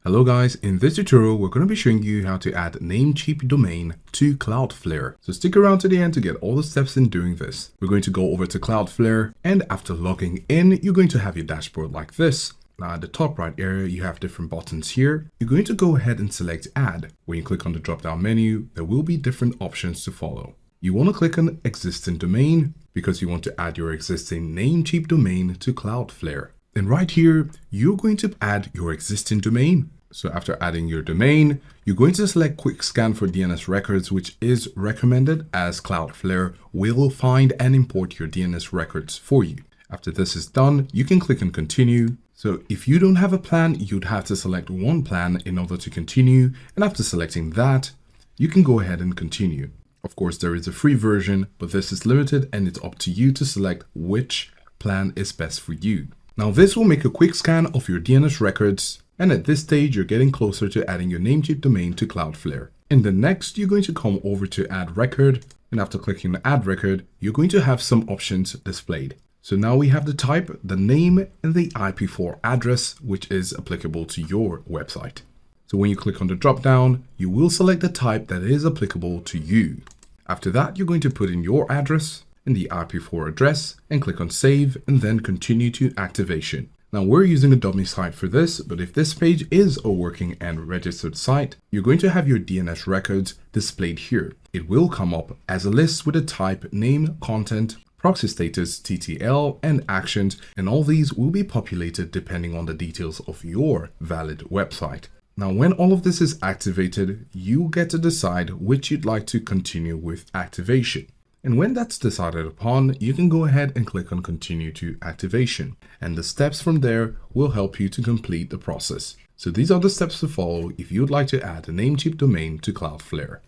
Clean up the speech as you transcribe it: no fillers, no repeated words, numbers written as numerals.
Hello guys, in this tutorial we're going to be showing you how to add Namecheap domain to Cloudflare. So stick around to the end to get all the steps in doing this. We're going to go over to Cloudflare, and after logging in, you're going to have your dashboard like this. Now at the top right area, you have different buttons here. You're going to go ahead and select add. When you click on the drop down menu, there will be different options to follow. You want to click on existing domain because you want to add your existing Namecheap domain to Cloudflare. And right here, you're going to add your existing domain. So after adding your domain, you're going to select quick scan for DNS records, which is recommended as Cloudflare will find and import your DNS records for you. After this is done, you can click on continue. So if you don't have a plan, you'd have to select one plan in order to continue. And after selecting that, you can go ahead and continue. Of course, there is a free version, but this is limited and it's up to you to select which plan is best for you. Now this will make a quick scan of your DNS records, and at this stage you're getting closer to adding your Namecheap domain to Cloudflare. And then next you're going to come over to add record, and after clicking on add record, you're going to have some options displayed. So now we have the type, the name, and the IP4 address which is applicable to your website. So when you click on the drop down, you will select the type that is applicable to you. After that, you're going to put in your address and the IP4 address and click on save and then continue to activation. Now we're using a dummy site for this, but if this page is a working and registered site, you're going to have your DNS records displayed here. It will come up as a list with a type, name, content, proxy status, TTL, and actions, and all these will be populated depending on the details of your valid website. Now when all of this is activated, you get to decide which you'd like to continue with activation. And when that's decided upon, you can go ahead and click on continue to activation. And the steps from there will help you to complete the process. So these are the steps to follow if you'd like to add a Namecheap domain to Cloudflare.